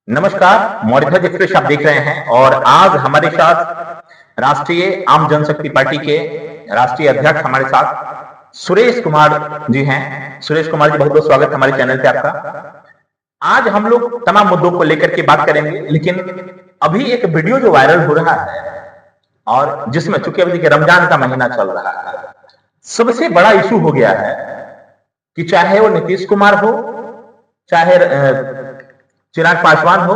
नमस्कार, मौर्यध्वज एक्सप्रेस आप देख रहे हैं और आज हमारे साथ राष्ट्रीय आम जनशक्ति पार्टी के राष्ट्रीय अध्यक्ष हमारे साथ सुरेश कुमार जी हैं। सुरेश कुमार जी, बहुत बहुत स्वागत हमारे चैनल पे आपका। आज हम लोग तमाम मुद्दों को लेकर के बात करेंगे, लेकिन अभी एक वीडियो जो वायरल हो रहा है और जिसमें चूंकि अभी देखिए रमजान का महीना चल रहा है, सबसे बड़ा इशू हो गया है कि चाहे वो नीतीश कुमार हो, चाहे चिराग पासवान हो,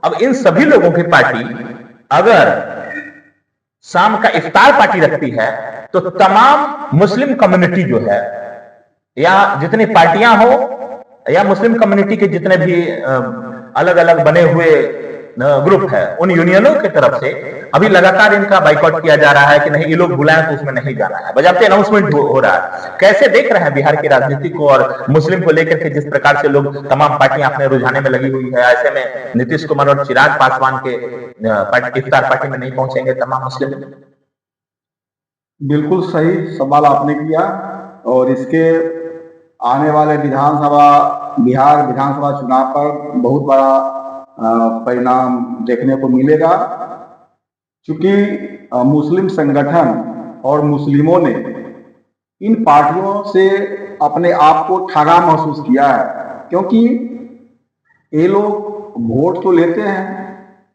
अब इन सभी लोगों की पार्टी अगर शाम का इफ्तार पार्टी रखती है तो तमाम मुस्लिम कम्युनिटी जो है या जितनी पार्टियां हो या मुस्लिम कम्युनिटी के जितने भी अलग अलग बने हुए ग्रुप है, उन यूनियनों की तरफ से अभी लगातार इनका बाइकआउट किया जा रहा है कि नहीं, ये लोग बुलाएं तो उसमें नहीं जाना है। बजाते अनाउंसमेंट हो रहा है। कैसे देख रहे हैं बिहार की राजनीति को और मुस्लिम को लेकर के जिस प्रकार से लोग तमाम पार्टियां अपने रुझाने में लगी हुई है, ऐसे में नीतीश कुमार और चिराग पासवान के इफ्तार पार्टी में नहीं पहुंचेंगे तमाम मुस्लिम? बिल्कुल सही सवाल आपने किया और इसके आने वाले बिहार विधानसभा चुनाव पर बहुत बड़ा परिणाम देखने को मिलेगा, क्योंकि मुस्लिम संगठन और मुस्लिमों ने इन पार्टियों से अपने आप को ठगा महसूस किया है, क्योंकि ये लोग वोट तो लेते हैं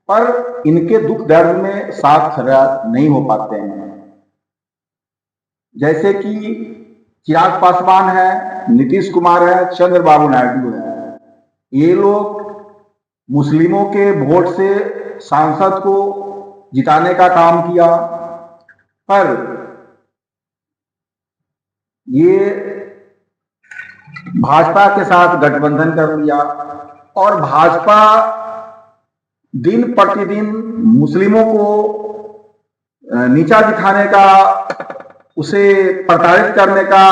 पर इनके दुख दर्द में साथ खड़ा नहीं हो पाते हैं। जैसे कि चिराग पासवान है, नीतीश कुमार है, चंद्रबाबू नायडू है, ये लोग मुस्लिमों के वोट से सांसद को जिताने का काम किया, पर ये भाजपा के साथ गठबंधन कर लिया और भाजपा दिन प्रतिदिन मुस्लिमों को नीचा दिखाने का, उसे प्रताड़ित करने का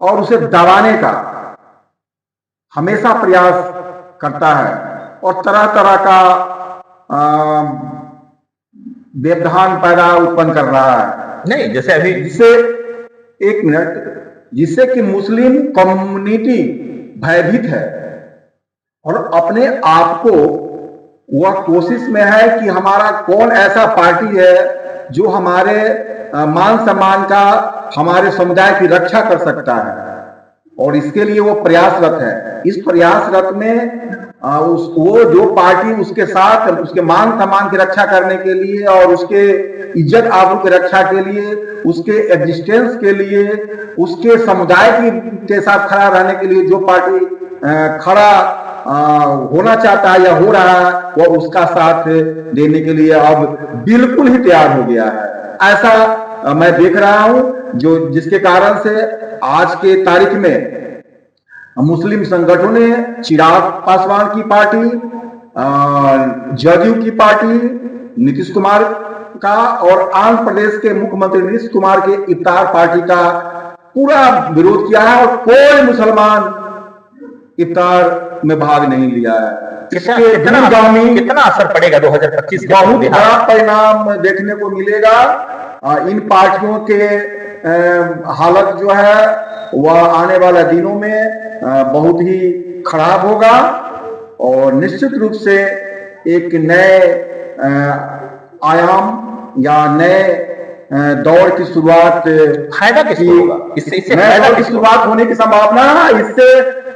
और उसे दबाने का हमेशा प्रयास करता है और तरह तरह का व्यवधान पैदा उत्पन्न कर रहा है। नहीं, जैसे अभी जिससे कि मुस्लिम कम्युनिटी भयभीत है और अपने आप को वह कोशिश में है कि हमारा कौन ऐसा पार्टी है जो हमारे मान सम्मान का, हमारे समुदाय की रक्षा कर सकता है, और इसके लिए वो प्रयासरत है। इस प्रयासरत में वो जो पार्टी उसके साथ उसके मान सम्मान की रक्षा करने के लिए और उसके इज्जत आबरू की रक्षा के लिए, उसके एग्जिस्टेंस के लिए, उसके समुदाय के साथ खड़ा रहने के लिए जो पार्टी खड़ा होना चाहता है या हो रहा है, वह उसका साथ देने के लिए अब बिल्कुल ही तैयार हो गया है। ऐसा मैं देख रहा हूं, जिसके कारण से आज के तारीख में मुस्लिम संगठनों ने चिराग पासवान की पार्टी, जदयू की पार्टी, नीतीश कुमार का और आंध्र प्रदेश के मुख्यमंत्री नीतीश कुमार के इफ्तार पार्टी का पूरा विरोध किया है और कोई मुसलमान इफ्तार में भाग नहीं लिया है। कितना असर पड़ेगा 2025 का? बहुत बड़ा परिणाम देखने को मिलेगा। इन पार्टियों के हालत जो है वह आने वाले दिनों में बहुत ही खराब होगा और निश्चित रूप से एक नए आयाम या नए दौर की शुरुआत, फायदा किसको होगा? इससे फायदा की शुरुआत होने की संभावना है। इससे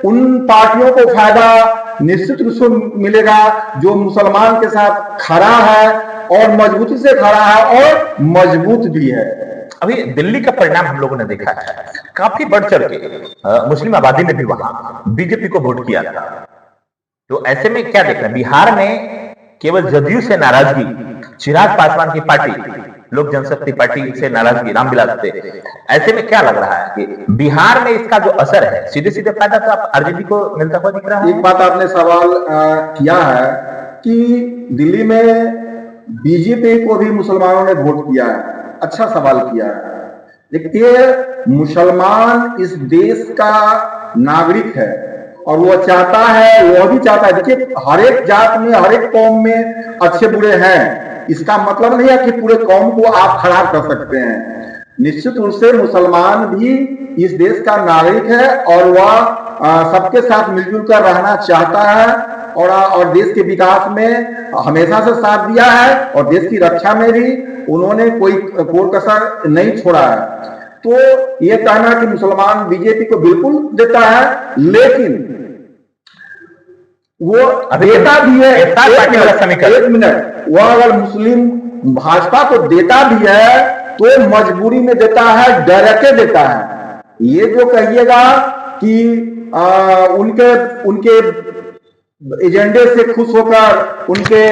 उन पार्टियों को फायदा निश्चित रूप से मिलेगा जो मुसलमान के साथ खड़ा है और मजबूती से खड़ा है और मजबूत भी है। अभी दिल्ली का परिणाम हम लोगों ने देखा है, काफी बढ़ चढ़ के मुस्लिम आबादी ने भी वहां बीजेपी को वोट किया था। तो ऐसे में क्या देख रहे हैं, बिहार में केवल जदयू से नाराजगी, चिराग पासवान की पार्टी, लोक जनशक्ति पार्टी से नाराजगी, रामविलास से, ऐसे में क्या लग रहा है कि बिहार में इसका जो असर है सीधे सीधे फायदा तो आप आरजेडी को मिलता हुआ दिख रहा है? एक बात आपने सवाल किया है कि दिल्ली में बीजेपी को भी मुसलमानों ने वोट किया है। अच्छा सवाल किया है। देखिए, मुसलमान इस देश का नागरिक है और वह चाहता है, वह भी चाहता है। देखिए, हर एक जात में, हर एक कौम में अच्छे बुरे हैं। इसका मतलब नहीं है कि पूरे कौम को आप खराब कर सकते हैं। निश्चित रूप से मुसलमान भी इस देश का नागरिक है और वह सबके साथ मिलजुल कर रहना चाहता है और देश के विकास में हमेशा से साथ दिया है, और देश की रक्षा में भी उन्होंने कोई कसर नहीं छोड़ा है। तो ये कहना कि मुसलमान बीजेपी को बिल्कुल देता है, लेकिन वो देता भी है। एक मिनट, वो अगर मुस्लिम भाजपा को देता भी है तो मजबूरी में देता है, डर के देता है। ये जो कहिएगा कि उनके एजेंडे से खुश होकर, उनके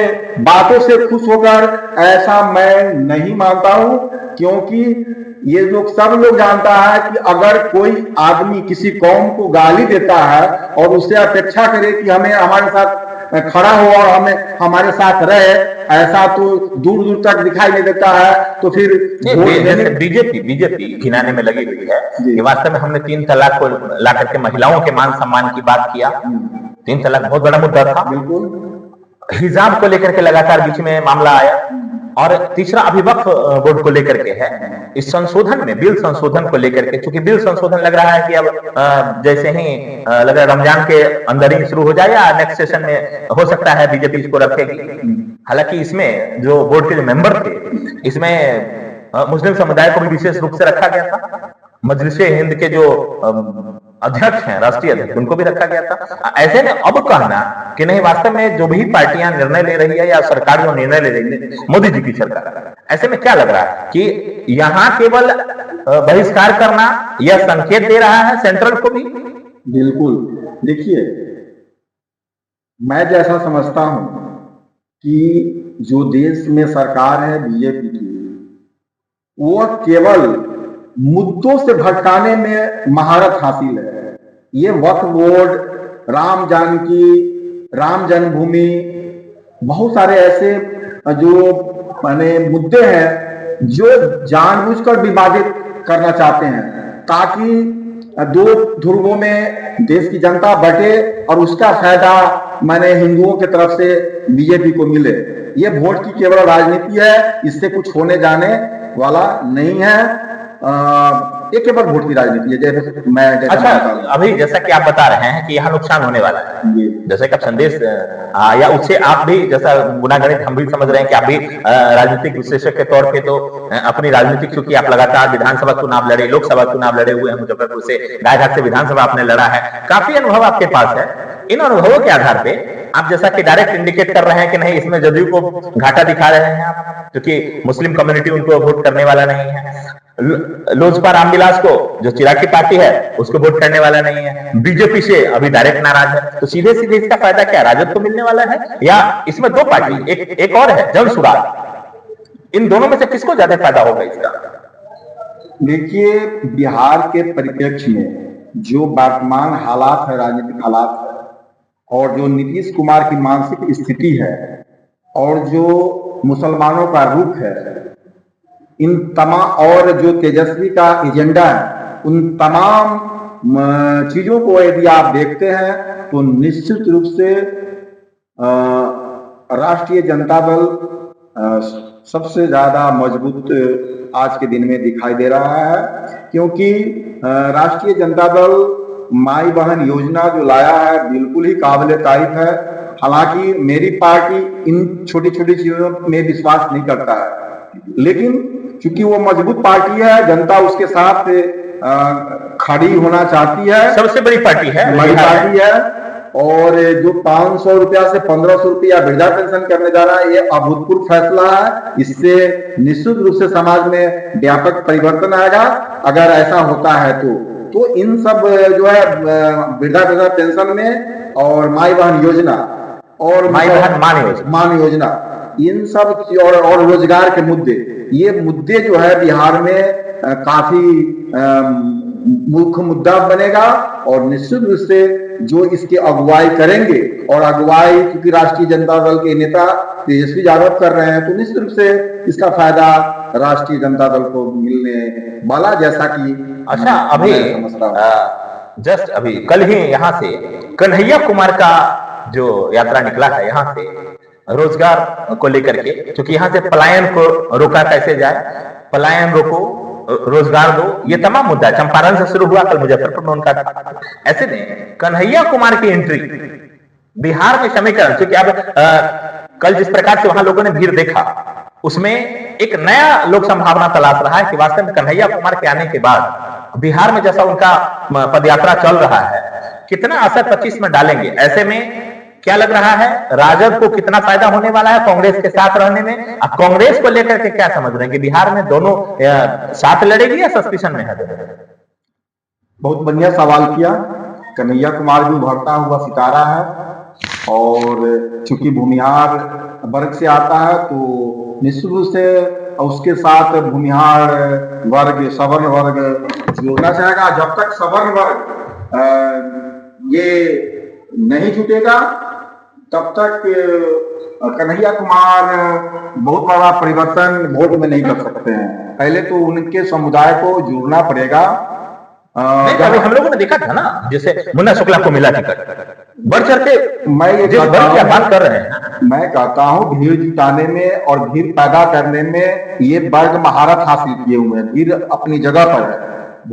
बातों से खुश होकर, ऐसा मैं नहीं मानता हूं, क्योंकि ये लोग सब लोग जानता है कि अगर कोई आदमी किसी कौम को गाली देता है और उससे अपेक्षा करे कि हमें हमारे साथ खड़ा हो और हमें हमारे साथ रहे, ऐसा तो दूर दूर तक दिखाई नहीं देता है। तो फिर बीजेपी घिनाने में लगी हुई है कि वास्तव में हमने 3 तलाक को ला करके महिलाओं के मान सम्मान की बात किया। 3 तलाक बहुत बड़ा मुद्दा था। बिल्कुल। हिजाब को लेकर के लगातार बीच में मामला आया, और तीसरा अभिवक्फ बोर्ड को लेकर के है। इस संशोधन में, बिल संशोधन को लेकर के, चूंकि बिल संशोधन लग रहा है कि अब जैसे ही लग रहा है रमजान के अंदर ही शुरू हो जाए या नेक्स्ट सेशन में हो सकता है बीजेपी इसको रखेगी। हालांकि इसमें जो बोर्ड के जो मेंबर थे, इसमें मुस्लिम समुदाय को भी विशेष रूप से रखा गया था। मजलिस हिंद के जो अध्यक्ष हैं, राष्ट्रीय अध्यक्ष, उनको भी रखा गया था। ऐसे में अब कहना कि नहीं, वास्तव में जो भी पार्टियां निर्णय ले रही है या सरकार जो निर्णय ले रही है, मोदी जी की सरकार, ऐसे में क्या लग रहा है कि यहां केवल बहिष्कार करना यह संकेत दे रहा है सेंट्रल को भी? बिल्कुल। देखिए, मैं जैसा समझता हूं कि जो देश में सरकार है बीजेपी की, वो केवल मुद्दों से भटकाने में महारत हासिल है। ये वक्फ बोर्ड, राम जन्मभूमि, बहुत सारे ऐसे जो माने मुद्दे हैं जो जानबूझकर विभाजित करना चाहते हैं, ताकि 2 ध्रुवों में देश की जनता बटे और उसका फायदा माने हिंदुओं की तरफ से बीजेपी को मिले। ये वोट की केवल राजनीति है, इससे कुछ होने जाने वाला नहीं है। ये केवल वोट की राजनीति है। जैसे मैं अच्छा, अभी जैसा कि आप बता रहे हैं कि यहाँ नुकसान होने वाला है, जैसे कि आप संदेश या उससे आप भी, जैसा गुनागणित हम भी समझ रहे हैं कि आप भी राजनीतिक विश्लेषक के तौर पे तो अपनी राजनीतिक, क्योंकि आप लगातार विधानसभा चुनाव लड़े, लोकसभा चुनाव लड़े हुए हैं, मुजफ्फरपुर से, गायघाट से विधानसभा आपने लड़ा है, काफी अनुभव आपके पास है। इन अनुभवों के आधार पे आप जैसा कि डायरेक्ट इंडिकेट कर रहे हैं कि नहीं, इसमें जदयू को घाटा दिखा रहे हैं आप, क्योंकि मुस्लिम कम्युनिटी उनको वोट करने वाला नहीं है। लोजपा रामविलास को, जो चिराग की पार्टी है, उसको वोट करने वाला नहीं है। बीजेपी से अभी डायरेक्ट नाराज है। तो सीधे सीधे इसका फायदा क्या राजद को मिलने वाला है, या इसमें 2 पार्टी, एक और है जन सुराग, इन दोनों में से किसको ज्यादा फायदा होगा इसका? देखिए, बिहार के परिप्रेक्ष्य में जो वर्तमान हालात है, राजनीतिक हालात है, और जो नीतीश कुमार की मानसिक स्थिति है, और जो मुसलमानों का रुख है, इन तमाम, और जो तेजस्वी का एजेंडा है, उन तमाम चीजों को यदि आप देखते हैं तो निश्चित रूप से राष्ट्रीय जनता दल सबसे ज्यादा मजबूत आज के दिन में दिखाई दे रहा है। क्योंकि राष्ट्रीय जनता दल माई बहन योजना जो लाया है, बिल्कुल ही काबिल तारीफ है। हालांकि मेरी पार्टी इन छोटी छोटी चीजों में विश्वास नहीं करता है, लेकिन क्योंकि वो मजबूत पार्टी है, जनता उसके साथ खड़ी होना चाहती है। सबसे बड़ी पार्टी है, बड़ी पार्टी है। और जो 500 रुपया से 1500 रुपया वृद्धा पेंशन करने जा रहा है, ये अभूतपूर्व फैसला है। इससे निश्चित रूप से समाज में व्यापक परिवर्तन आएगा अगर ऐसा होता है तो इन सब जो है वृद्धा पेंशन में, और माई बहन योजना, और माई बहन मान योजना, इन सब और रोजगार के मुद्दे, ये मुद्दे जो है बिहार में काफी मुख्य मुद्दा बनेगा। और निश्चित रूप से जो इसकी अगुवाई करेंगे, और अगुवाई क्योंकि राष्ट्रीय जनता दल के नेता तेजस्वी यादव कर रहे हैं, तो निश्चित रूप से इसका फायदा राष्ट्रीय जनता दल को मिलने वाला। जैसा कि अच्छा, अभी जस्ट अभी कल ही यहाँ से कन्हैया कुमार का जो यात्रा निकला है, यहाँ से रोजगार को लेकर के, क्योंकि यहाँ से पलायन को रोका कैसे जाए, पलायन रोको, रोजगार दो, ये तमाम मुद्दा चंपारण से शुरू हुआ, कल मुजफ्फरपुर में उनका था। ऐसे में कन्हैया कुमार की एंट्री बिहार में समीकरण, क्योंकि अब कल जिस प्रकार से वहां लोगों ने भीड़ देखा, उसमें एक नया लोक संभावना तलाश रहा है कि वास्तव में कन्हैया कुमार के आने के बाद बिहार में जैसा उनका पदयात्रा चल रहा है, कितना असर 25 में डालेंगे। ऐसे में क्या लग रहा है, राजद को कितना फायदा होने वाला है कांग्रेस के साथ रहने में? अब कांग्रेस को लेकर के क्या समझ रहे हैं कि बिहार में दोनों साथ लड़ेगी या सस्पेंशन में है? बहुत बढ़िया सवाल किया। कन्हैया कुमार भी उभरता हुआ सितारा है, और चूंकि भूमिहार वर्ग से आता है तो निश्चित रूप से उसके साथ भूमिहार वर्ग, सवर्ण वर्ग जुड़ना चाहेगा। जब तक सवर्ण वर्ग ये नहीं जुटेगा तब तक कन्हैया कुमार बहुत बड़ा परिवर्तन वोट में नहीं कर सकते हैं। पहले तो उनके समुदाय को जुड़ना पड़ेगा। अभी हम लोगों ने देखा था ना, जैसे मुन्ना शुक्ला को मिला टिकट, बढ़ चढ़ के मैं ये बात कर रहे हैं। मैं कहता हूं भीड़ जुटाने में और भीड़ पैदा करने में ये वर्ग महारत हासिल किए हुए हैं। भीड़ अपनी जगह पर है,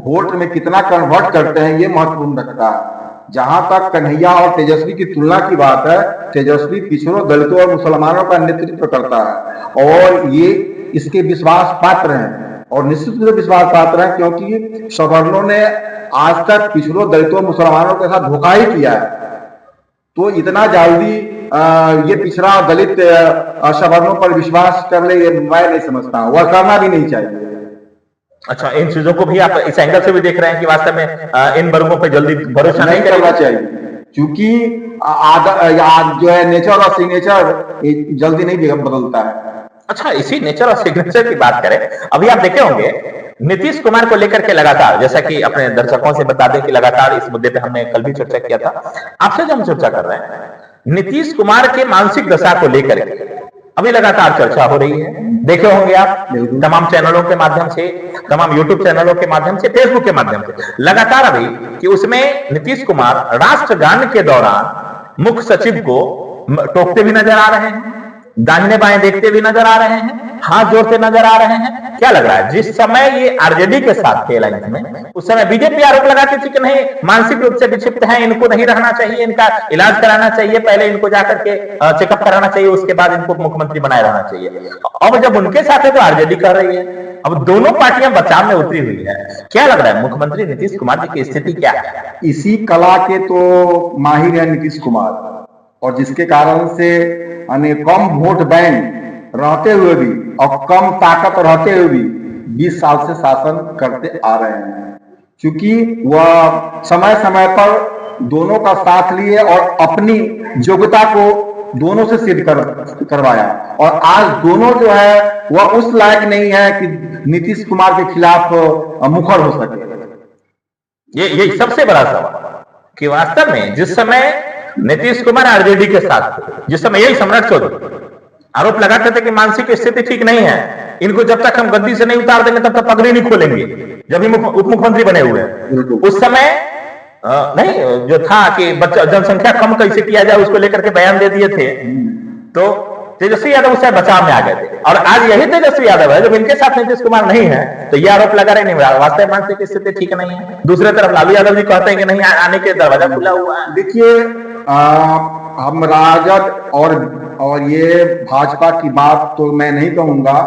वोट में कितना कन्वर्ट करते हैं ये महत्वपूर्ण रखता है। जहां तक कन्हैया और तेजस्वी की तुलना की बात है, तेजस्वी पिछड़ों, दलितों और मुसलमानों का नेतृत्व करता है और ये इसके विश्वास पात्र हैं, और निश्चित रूप से विश्वास पात्र है क्योंकि सवर्णों ने आज तक पिछड़ों, दलितों, मुसलमानों के साथ धोखा ही किया है। तो इतना जल्दी ये पिछड़ा दलित सवर्णों पर विश्वास कर ले, ये मैं नहीं समझता हूं, और करना भी नहीं चाहिए। अच्छा, इन चीजों को भी आप इस एंगल से भी देख रहे हैं कि वास्तव में इन वर्गों पर जल्दी भरोसा नहीं करना चाहिए, क्योंकि जो है नेचर और सिग्नेचर जल्दी नहीं बदलता है। अच्छा, इसी नेचर और सिग्नेचर की बात करें, अभी आप देखे होंगे नीतीश कुमार को लेकर के लगातार, जैसा कि अपने दर्शकों से बता दें कि लगातार इस मुद्दे पे हमने कल भी चर्चा किया था, आपसे जो हम चर्चा कर रहे हैं नीतीश कुमार के मानसिक दशा को लेकर अभी लगातार चर्चा हो रही है। देखे होंगे आप तमाम चैनलों के माध्यम से, तमाम यूट्यूब चैनलों के माध्यम से, फेसबुक के माध्यम से लगातार अभी कि उसमें नीतीश कुमार राष्ट्रगान के दौरान मुख्य सचिव को टोकते भी नजर आ रहे हैं, दाहिने बाएं देखते भी नजर आ रहे हैं, हाथ जोड़ते नजर आ रहे हैं। क्या लग रहा है, जिस समय ये आरजेडी के साथ थे अलायंस में, उस समय बीजेपी आरोप लगाती थी कि नहीं, मानसिक रूप से विक्षिप्त हैं, इनको नहीं रहना चाहिए, इनका इलाज कराना चाहिए, पहले इनको जाकर के चेकअप कराना चाहिए, उसके बाद इनको मुख्यमंत्री बनाए रहना चाहिए। अब जब उनके साथ है तो आरजेडी कर रही है। अब दोनों पार्टियां बचाव में उतरी हुई है। क्या लग रहा है, मुख्यमंत्री नीतीश कुमार जी की स्थिति क्या है? इसी कला के तो माहिर है नीतीश कुमार, और जिसके कारण से कम वोट बैंक रहते हुए भी और कम ताकत रहते हुए भी 20 साल से शासन करते आ रहे हैं, क्योंकि वह समय समय पर दोनों का साथ लिए और अपनी योग्यता को दोनों से सिद्ध करवाया, और आज दोनों जो है वह उस लायक नहीं है कि नीतीश कुमार के खिलाफ मुखर हो सके। ये सबसे बड़ा सवाल कि वास्तव में जिस समय नीतीश कुमार आरजेडी के साथ थे, जिस समय यही सम्राट चौधरी आरोप लगाते थे कि मानसिक स्थिति ठीक नहीं है, इनको जब तक हम गद्दी से नहीं उतार देंगे तब तक पगड़ी नहीं खोलेंगे, जब ही उप मुख्यमंत्री बने हुए हैं, उस समय नहीं जो था कि जनसंख्या कम कैसे किया जाए उसको लेकर के बयान दे दिए थे, तो तेजस्वी यादव उससे बचाव में आ गए थे। और आज यही तेजस्वी यादव है जब इनके साथ नीतीश कुमार नहीं है तो ये आरोप लगा रहे नहीं, वास्तव मानसिक स्थिति ठीक नहीं है। दूसरी तरफ लालू यादव जी कहते हैं कि नहीं, आने के दरवाजा खुला हुआ है। देखिए, हम राजद और ये भाजपा की बात तो मैं नहीं कहूंगा,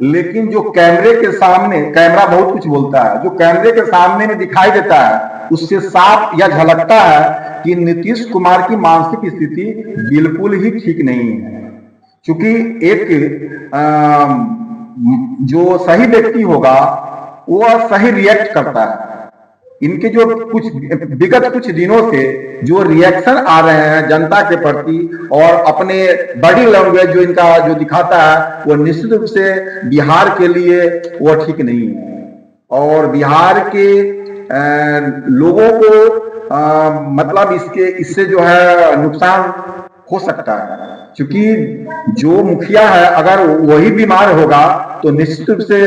लेकिन जो कैमरे के सामने, कैमरा बहुत कुछ बोलता है, जो कैमरे के सामने में दिखाई देता है उससे साफ या झलकता है कि नीतीश कुमार की मानसिक स्थिति बिल्कुल ही ठीक नहीं है। क्योंकि एक जो सही व्यक्ति होगा वह सही रिएक्ट करता है। इनके जो विगत कुछ दिनों से जो रिएक्शन आ रहे हैं जनता के प्रति और अपने बॉडी लैंग्वेज जो इनका जो दिखाता है, वो निश्चित रूप से बिहार के लिए वो ठीक नहीं है। और बिहार के लोगों को मतलब इससे जो है नुकसान हो सकता है, क्योंकि जो मुखिया है अगर वही बीमार होगा तो निश्चित रूप से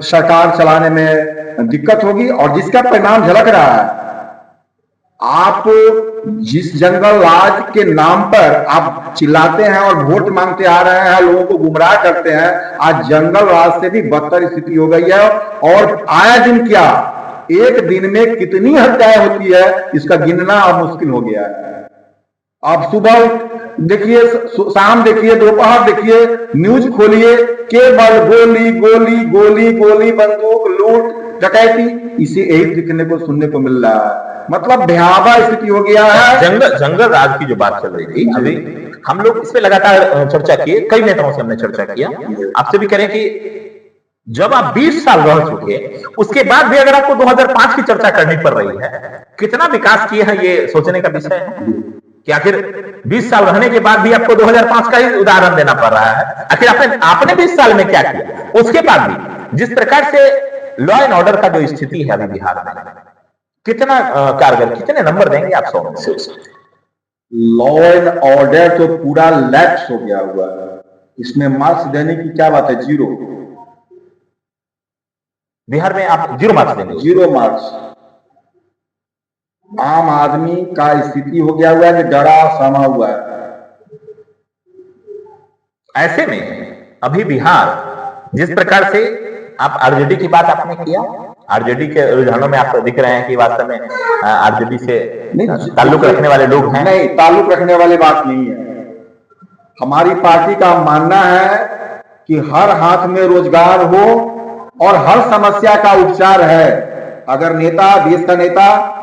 सरकार चलाने में दिक्कत होगी, और जिसका परिणाम झलक रहा है। आप जिस जंगल राज के नाम पर आप चिल्लाते हैं और वोट मांगते आ रहे हैं, लोगों को गुमराह करते हैं, आज जंगल राज से भी बदतर स्थिति हो गई है। और आया दिन क्या, एक दिन में कितनी हत्याएं होती है इसका गिनना अब मुश्किल हो गया है। आप सुबह देखिए, शाम देखिए, दोपहर देखिए, न्यूज खोलिए, केवल गोली गोली गोली गोली, बंदूक, लूट, डकैती, इसे यही दिखने को सुनने को मिल रहा है। मतलब भयावह स्थिति हो गया है। जंगल राज की जो बात चल रही थी, अभी हम लोग इस पे लगातार चर्चा किए, कई नेताओं से हमने चर्चा किया। आपसे भी करें कि जब आप 20 साल रह चुके, उसके बाद भी अगर आपको 2005 की चर्चा करनी पड़ रही है, कितना विकास किए हैं ये सोचने का विषय है कि आखिर 20 साल रहने के बाद भी आपको 2005 का ही उदाहरण देना पड़ रहा है। आखिर आपने 20 साल में क्या किया, उसके बाद भी जिस प्रकार से लॉ एंड ऑर्डर का जो स्थिति है अभी बिहार में, कितना कारगर, कितने नंबर देंगे आप 100 में से? लॉ एंड ऑर्डर तो पूरा लैप्स हो गया हुआ है, इसमें मार्क्स देने की क्या बात है? 0। बिहार में आप 0 मार्क्स देंगे? 0 मार्क्स। आम आदमी का स्थिति हो गया हुआ है कि डरा समा हुआ है। ऐसे में अभी बिहार जिस प्रकार से, आप आरजेडी की बात आपने किया, आरजेडी के रुझानों में आप दिख रहे हैं कि वास्तव में आरजेडी से ताल्लुक रखने वाले लोग हैं। नहीं, ताल्लुक रखने वाली बात नहीं है। हमारी पार्टी का मानना है कि हर हाथ में रोजगार हो और हर समस्या का उपचार है। अगर नेता, देश का नेता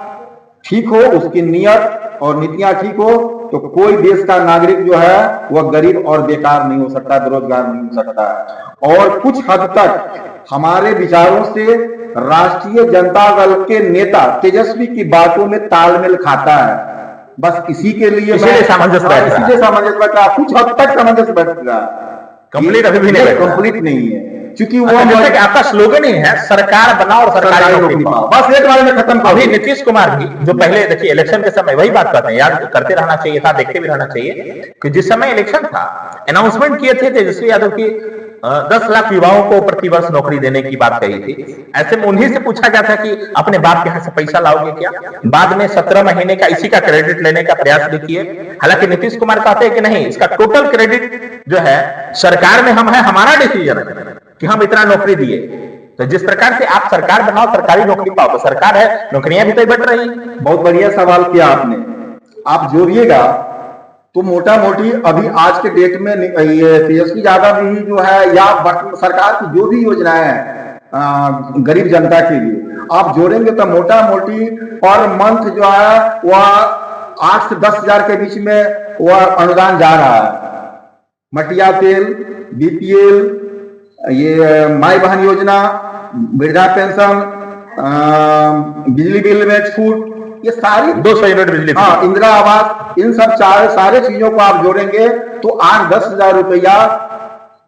ठीक हो, उसकी नियत और नीतियां ठीक हो, तो कोई देश का नागरिक जो है वह गरीब और बेकार नहीं हो सकता, बेरोजगार नहीं हो सकता। और कुछ हद तक हमारे विचारों से राष्ट्रीय जनता दल के नेता तेजस्वी की बातों में तालमेल खाता है। बस इसी के लिए सामंजस्य बैठ रहा, कुछ हद तक सामंजस्य बैठ रहा, कंप्लीट अभी भी नहीं, कंप्लीट नहीं है, क्योंकि वो जैसे कि आपका स्लोगन ही है सरकार बनाओ और सरकारी नौकरी पाओ। बस एक बार में खत्म। अभी नीतीश कुमार की जो पहले, देखिए इलेक्शन के समय वही बात करते हैं, याद करते रहना चाहिए था, देखते भी रहना चाहिए कि जिस समय इलेक्शन था, अनाउंसमेंट किए थे तेजस्वी यादव की 10 लाख युवाओं को प्रतिवर्ष नौकरी देने की बात कही थी। ऐसे में उन्हीं से पूछा गया था कि अपने बाप के यहाँ से पैसा लाओगे क्या? बाद में 17 महीने का इसी का क्रेडिट लेने का प्रयास भी किए। हालांकि नीतीश कुमार कहते हैं कि नहीं, इसका टोटल क्रेडिट जो है सरकार में हम है, हमारा डिसीजन है कि हम इतना नौकरी दिए। तो जिस प्रकार से आप सरकार बनाओ, सरकारी नौकरी पाओ, तो सरकार है, नौकरियां भी तो बढ़ रही। बहुत बढ़िया सवाल किया आपने। आप जोड़िएगा तो मोटा मोटी अभी आज के डेट में ये तेजस्वी यादव ही जो है, या सरकार की जो भी योजनाएं हैं गरीब जनता के लिए, आप जोड़ेंगे तो मोटा मोटी पर मंथ जो है वह 8 से 10 हजार के बीच में वह अनुदान जा रहा है। मटिया तेल, बीपीएल, ये माई बहन योजना, वृद्धा पेंशन, बिजली बिल में छूट, ये सारी 200 यूनिट बिजली, हाँ, इंदिरा आवास, इन सब सारे चीजों को आप जोड़ेंगे तो 8-10 हजार रुपया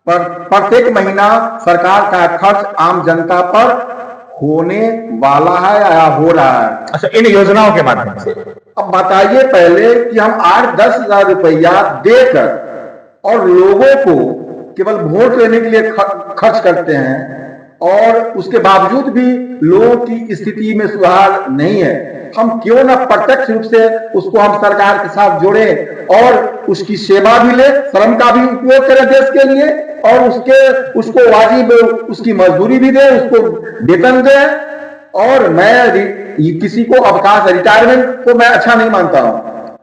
प्रत्येक महीना सरकार का खर्च आम जनता पर होने वाला है या हो रहा है। अच्छा, इन योजनाओं के माध्यम से अब बताइए पहले कि हम 8-10 हजार रुपया देकर और लोगों को केवल वोट लेने के लिए खर्च करते हैं, और उसके बावजूद भी लोगों की स्थिति में सुधार नहीं है। हम क्यों ना प्रत्यक्ष रूप से उसको हम सरकार के साथ जोड़ें और उसकी सेवा भी ले, श्रम का भी उपयोग करें देश के लिए, और उसको वाजिब उसकी मजदूरी भी दे, उसको वेतन दे। और मैं किसी को अवकाश, रिटायरमेंट को मैं अच्छा नहीं मानता हूं।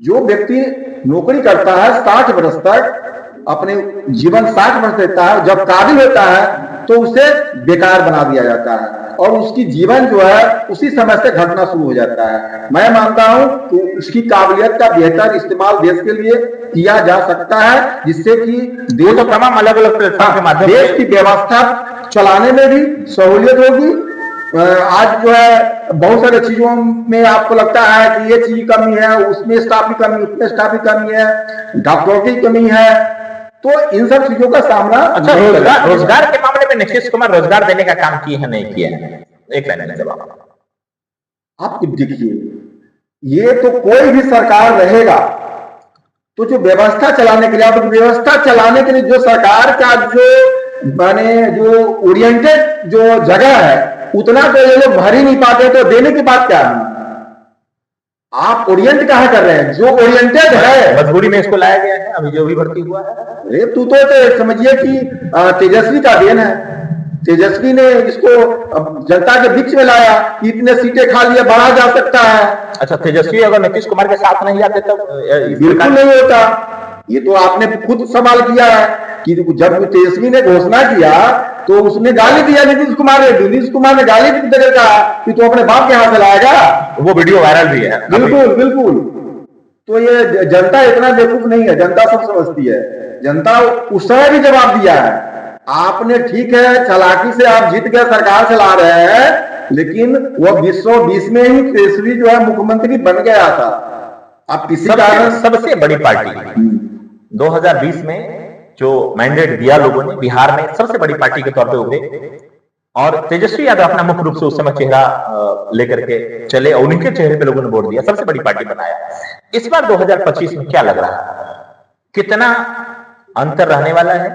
जो व्यक्ति नौकरी करता है 60 वर्ष तक, अपने जीवन 60 वर्ष देता है, जब काबिल होता है तो उसे बेकार बना दिया जाता है और उसकी जीवन जो है उसी समय से घटना शुरू हो जाता है। मैं मानता हूं कि उसकी काबिलियत का बेहतर इस्तेमाल देश के लिए किया जा सकता है, जिससे कि देश तो तमाम अलग अलग प्लेटफॉर्म के माध्यम से देश की व्यवस्था चलाने में भी सहूलियत होगी। आज जो है बहुत सारे चीजों में आपको लगता है कि ये चीज कमी है, उसमें स्टाफ की कमी, उसमें स्टाफ की कमी है, डॉक्टरों की कमी है, तो इन सब चीजों का सामना। अच्छा, रोजगार के मामले में नीतीश कुमार रोजगार देने का काम किए हैं, नहीं किए हैं? एक लाइन में जवाब आप देखिए, ये तो कोई भी सरकार रहेगा तो जो व्यवस्था चलाने के लिए, अब व्यवस्था चलाने के लिए जो सरकार का जो ओरिएंटेड जो जगह है, उतना तो ये लोग भर ही नहीं पाते, तो देने की बात क्या है? आप ओरिएंट कहां कर रहे हैं? जो ओरिएंटेड है, मजबूरी में इसको लाया गया है, अभी जो भी भर्ती हुआ है। अरे तू तो समझिए कि तेजस्वी का देन है। तेजस्वी ने इसको जनता के बीच में लाया कि इतने सीटें खा लिया, बढ़ा जा सकता है। अच्छा, तेजस्वी अगर नीतीश कुमार के साथ नहीं आते तब बिल्कुल नहीं होता। ये तो आपने खुद सवाल किया है कि जब तेजस्वी ने घोषणा किया तो उसने गाली दिया नीतीश कुमार ने गाली देकर कहा कि तू अपने बाप के हाथ से लाएगा। वो वीडियो वायरल भी है। बिल्कुल बिल्कुल। तो ये जनता इतना बेवकूफ नहीं है, जनता सब समझती है। जनता उस समय भी जवाब दिया है। आपने ठीक है, चालाकी से आप जीत गए, सरकार चला रहे हैं, लेकिन वो 2020 में ही तेजस्वी जो है मुख्यमंत्री बन गया था। अब किसी कारण सबसे बड़ी पार्टी 2020 में जो मैंडेट दिया लोगों ने, बिहार में सबसे बड़ी पार्टी के तौर पे उभरे और तेजस्वी यादव अपना मुख्य रूप से उस समय चेहरा लेकर के चले और उनके चेहरे पे लोगों ने वोट दिया, सबसे बड़ी पार्टी बनाया। इस बार 2025 में क्या लग रहा है, कितना अंतर रहने वाला है,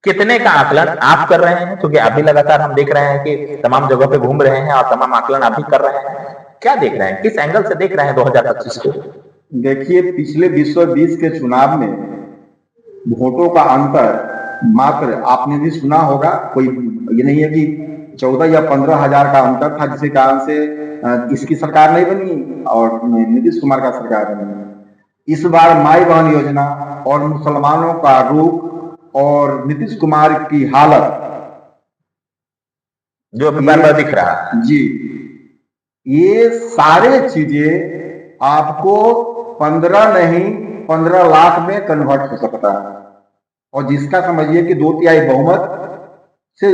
कितने का आकलन आप कर रहे हैं? क्योंकि अभी लगातार हम देख रहे हैं कि तमाम जगहों पे घूम रहे हैं और तमाम आकलन आप भी कर रहे हैं। क्या देख रहे हैं, किस एंगल से देख रहे हैं 2025 को? देखिए, पिछले 2020 के चुनाव में वोटों का अंतर मात्र, आपने भी सुना होगा, कोई ये नहीं है कि 14 या 15 हजार का अंतर था, जिसके कारण से इसकी सरकार नहीं बनी और नीतीश कुमार का सरकार बनी। इस बार माई बहन योजना और मुसलमानों का रुख और नीतीश कुमार की हालत जो अभी बार बार दिख रहा है जी, ये सारे चीजें आपको 15 नहीं 15 लाख में कन्वर्ट हो सकता है। और जिसका समझिए कि 2/3 बहुमत से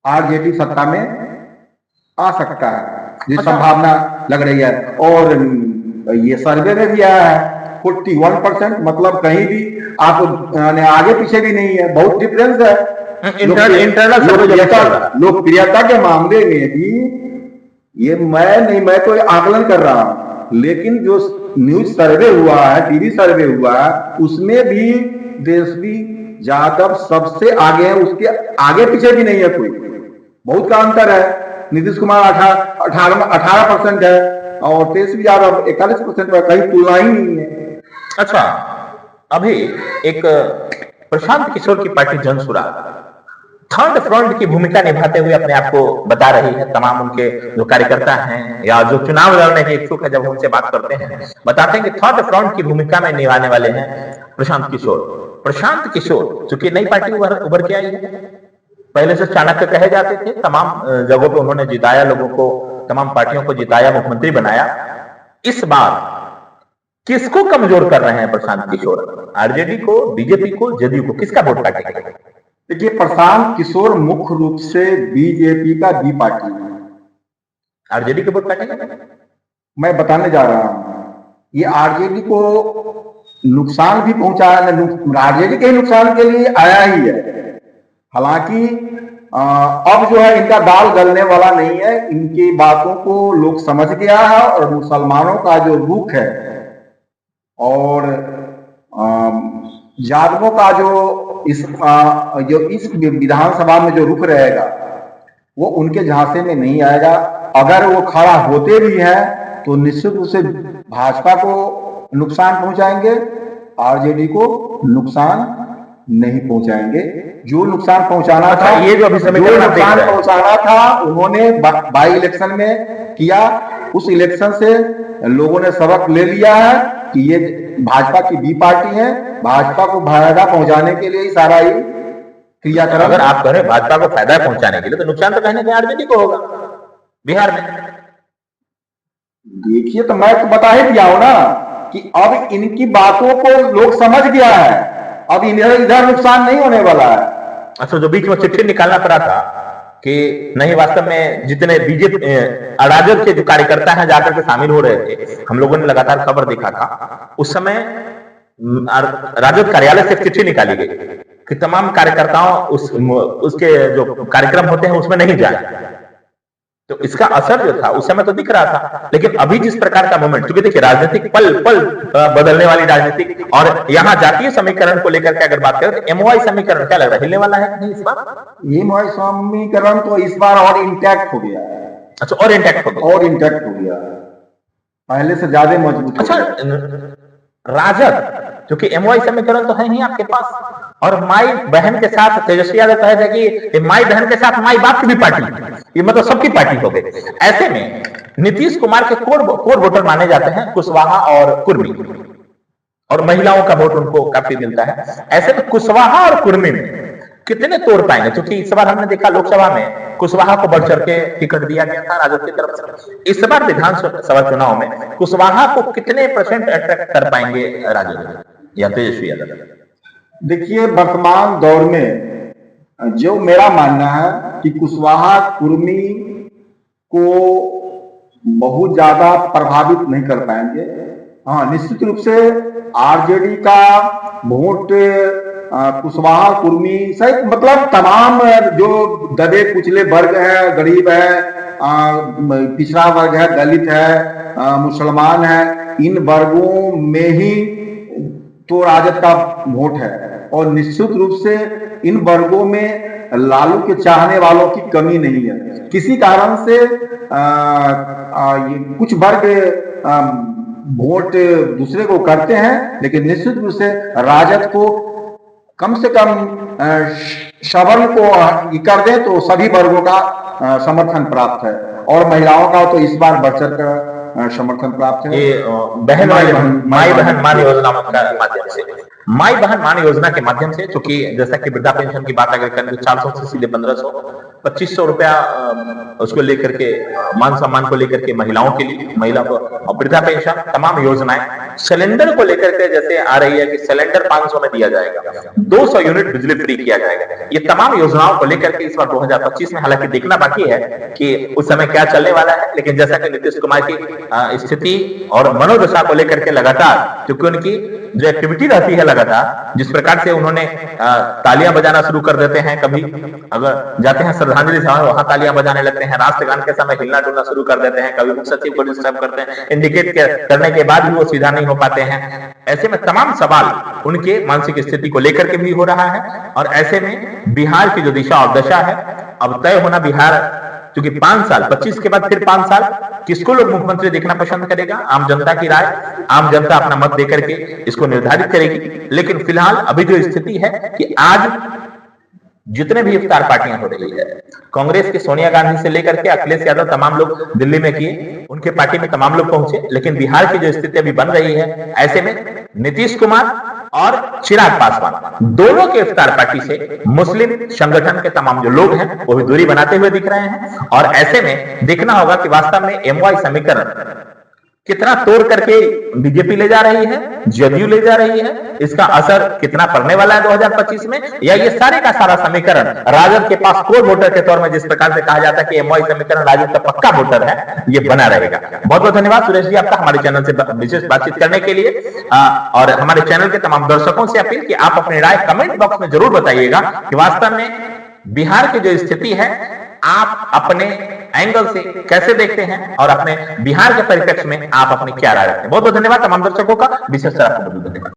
आरजेडी सत्ता में आ सकता है, ये संभावना लग रही है। और ये सर्वे में भी आया है 41%, मतलब कहीं भी आप आगे पीछे भी नहीं है, बहुत डिफरेंस है। लोकप्रियता के मामले में भी ये मैं तो आकलन कर रहा हूं, लेकिन जो न्यूज सर्वे हुआ है, टीवी सर्वे हुआ है, उसमें भी तेजस्वी यादव सबसे आगे है, उसके आगे पीछे भी नहीं है कोई, बहुत का अंतर है। नीतीश कुमार 18% है और तेजस्वी यादव 41% है, कहीं तुलना ही नहीं है। अच्छा, अभी एक प्रशांत किशोर की पार्टी जनसुराग थर्ड फ्रंट की भूमिका निभाते हुए अपने आप को बता रही है। तमाम उनके जो कार्यकर्ता हैं या जो चुनाव लड़ने के इच्छुक है, जब उनसे बात करते हैं बताते हैं कि थर्ड फ्रंट की भूमिका में निभाने वाले हैं प्रशांत किशोर चूंकि नई पार्टी उभर के आई है, पहले से चाणक्य कहे जाते थे, तमाम जगहों पे उन्होंने जिताया लोगों को, तमाम पार्टियों को जिताया, मुख्यमंत्री बनाया। इस बार किसको कमजोर कर रहे हैं प्रशांत किशोर? आरजेडी को, बीजेपी को, जदयू को? किसका वोट काटेंगे? देखिए, प्रशांत किशोर मुख्य रूप से बीजेपी का बी पार्टी है। आरजेडी के वोट काटेंगे? मैं बताने जा रहा हूं, ये आरजेडी को नुकसान भी पहुंचा, आरजेडी के नुकसान के लिए आया ही है। हालांकि अब जो है इनका दाल गलने वाला नहीं है, इनकी बातों को लोग समझ गया है और मुसलमानों का जो रुख है और यादवों का जो इस विधानसभा में जो रुख रहेगा वो उनके झांसे में नहीं आएगा। अगर वो खड़ा होते भी हैं तो निश्चित रूप से भाजपा को नुकसान पहुंचाएंगे, आरजेडी को नुकसान नहीं पहुंचाएंगे। जो नुकसान पहुंचाना था, ये जो नुकसान पहुंचाना था उन्होंने बाई इलेक्शन में किया। उस इलेक्शन से लोगों ने सबक ले लिया है कि ये भाजपा की बी पार्टी है, भाजपा को फायदा पहुंचाने के लिए सारा ही क्रियाक्रम। अगर आप करें भाजपा को फायदा पहुंचाने के लिए तो नुकसान तो कहने के आरजेडी को होगा बिहार में। देखिए, तो मैं तो बता ही दिया हूं ना कि अब इनकी बातों को लोग समझ गया है, अब इधर नुकसान नहीं होने वाला है। अच्छा, जो बीच में चिट्ठी निकालना पड़ा था कि नहीं, वास्तव में जितने बीजेपी राजद के जो कार्यकर्ता हैं जाकर के शामिल हो रहे थे, हम लोगों ने लगातार खबर देखा था, उस समय राजद कार्यालय से एक चिट्ठी निकाली गई कि तमाम कार्यकर्ताओं उसके जो कार्यक्रम होते हैं उसमें नहीं जाए। तो इसका असर जो था उस समय तो दिख रहा था, लेकिन अभी जिस प्रकार का मोमेंट, क्योंकि देखिए राजनीतिक पल बदलने वाली राजनीतिक, और यहाँ जातीय समीकरण को लेकर के अगर बात करें तो एमओआई समीकरण क्या लग रहा है, हिलने वाला है कि नहीं इस बार? एमओआई समीकरण तो इस बार और इंटैक्ट हो गया है। अच्छा, और इंटैक्ट हो गया, पहले से ज्यादा मजबूत। अच्छा, राजद, क्योंकि एमओआई समीकरण तो है ही आपके पास, और माई बहन के साथ तेजस्वी यादव कहे थे कि माई बहन के साथ माई बाप की भी पार्टी, ये मतलब सबकी पार्टी हो गई। ऐसे में नीतीश कुमार के कोर वोटर माने जाते हैं कुशवाहा और कुर्मी, और महिलाओं का वोट उनको काफी मिलता है। ऐसे में कुशवाहा और कुर्मी में कितने तोड़ पाएंगे, क्योंकि इस बार हमने देखा लोकसभा में कुशवाहा को बढ़ चढ़ के टिकट दिया गया था राजद की तरफ से। इस बार विधानसभा चुनाव में कुशवाहा को कितने % अट्रैक्ट कर पाएंगे राजद या तेजस्वी यादव? देखिए, वर्तमान दौर में जो मेरा मानना है कि कुशवाहा कुर्मी को बहुत ज्यादा प्रभावित नहीं कर पाएंगे। हाँ, निश्चित रूप से आरजेडी का वोट कुशवाहा कुर्मी सहित मतलब तमाम जो दबे कुचले वर्ग है, गरीब है, पिछड़ा वर्ग है, दलित है, मुसलमान है, इन वर्गों में ही तो राजद का वोट है। और निश्चित रूप से इन वर्गों में लालू के चाहने वालों की कमी नहीं है। किसी कारण से ये कुछ वर्ग वोट दूसरे को करते हैं, लेकिन निश्चित रूप से राजद को कम से कम सबल को कर दें तो सभी वर्गों का समर्थन प्राप्त है, और महिलाओं का तो इस बार बढ़ चढ़ कर समर्थन प्राप्त है। ये माई बहन मान योजना के माध्यम से, माई बहन मान योजना के माध्यम से, चूंकि जैसा कि वृद्धा पेंशन की बात अगर करें तो 400 से सीधे 1500, 2500 रुपया उसको लेकर के मान सम्मान को लेकर के महिलाओं के लिए, महिला को वृद्धा पेंशन, तमाम योजनाएं, सिलेंडर को लेकर के जैसे आ रही है कि सिलेंडर 500 में दिया जाएगा, 200 यूनिट बिजली फ्री किया जाएगा। ये तमाम योजनाओं को लेकर के इस बार 2025 में, हालांकि देखना बाकी है कि उस समय क्या चलने वाला है, लेकिन जैसा कि नीतीश कुमार की स्थिति और मनोदशा को लेकर के लगातार, क्योंकि उनकी जो एक्टिविटी रहती है लगातार, जिस प्रकार से उन्होंने तालियां बजाना शुरू कर देते हैं, कभी अगर जाते हैं श्रद्धांजलि सभा में वहां तालियां बजाने लगते हैं, राष्ट्रगान के समय हिलना डुलना शुरू कर देते हैं, कभी मुख्य सचिव को डिस्टर्ब करते हैं, इंडिकेट करने के बाद भी वो सीधा नहीं हो पाते हैं। ऐसे में तमाम सवाल उनके मानसिक स्थिति को लेकर के भी हो रहा है, और ऐसे में बिहार की जो दिशा और दशा है अब तय होना। बिहार क्योंकि 5 साल, 25 के बाद फिर 5 साल किसको लोग मुख्यमंत्री देखना पसंद करेगा, आम जनता की राय, आम जनता अपना मत देकर के इसको निर्धारित करेगी। लेकिन फिलहाल अभी जो स्थिति है कि आज जितने भी इफ्तार पार्टियां हो रही है, कांग्रेस की सोनिया गांधी से लेकर के अखिलेश यादव, तमाम लोग दिल्ली में किए, उनके पार्टी में तमाम लोग पहुंचे, लेकिन बिहार की जो स्थिति अभी बन रही है, ऐसे में नीतीश कुमार और चिराग पासवान दोनों के इफ्तार पार्टी से मुस्लिम संगठन के तमाम जो लोग हैं वो भी दूरी बनाते हुए दिख रहे हैं। और ऐसे में देखना होगा कि वास्तव में एमवाई समीकरण कितना तोड़ करके बीजेपी ले जा रही है, जदयू ले जा रही है, इसका असर कितना पड़ने वाला है 2025 में, या ये सारे का सारा समीकरण राजद के पास कोर वोटर के तौर में, जिस प्रकार से कहा जाता है कि एमवाई समीकरण राजद का पक्का वोटर है, ये बना रहेगा। बहुत बहुत धन्यवाद सुरेश जी आपका हमारे चैनल से विशेष बातचीत करने के लिए। और हमारे चैनल के तमाम दर्शकों से अपील कि आप अपनी राय कमेंट बॉक्स में जरूर बताइएगा कि वास्तव में बिहार की जो स्थिति है आप अपने एंगल से कैसे देखते हैं, और अपने बिहार के परिप्रेक्ष्य में आप अपनी क्या राय रखते हैं। बहुत बहुत धन्यवाद तमाम दर्शकों का, विशेष तरह से धन्यवाद।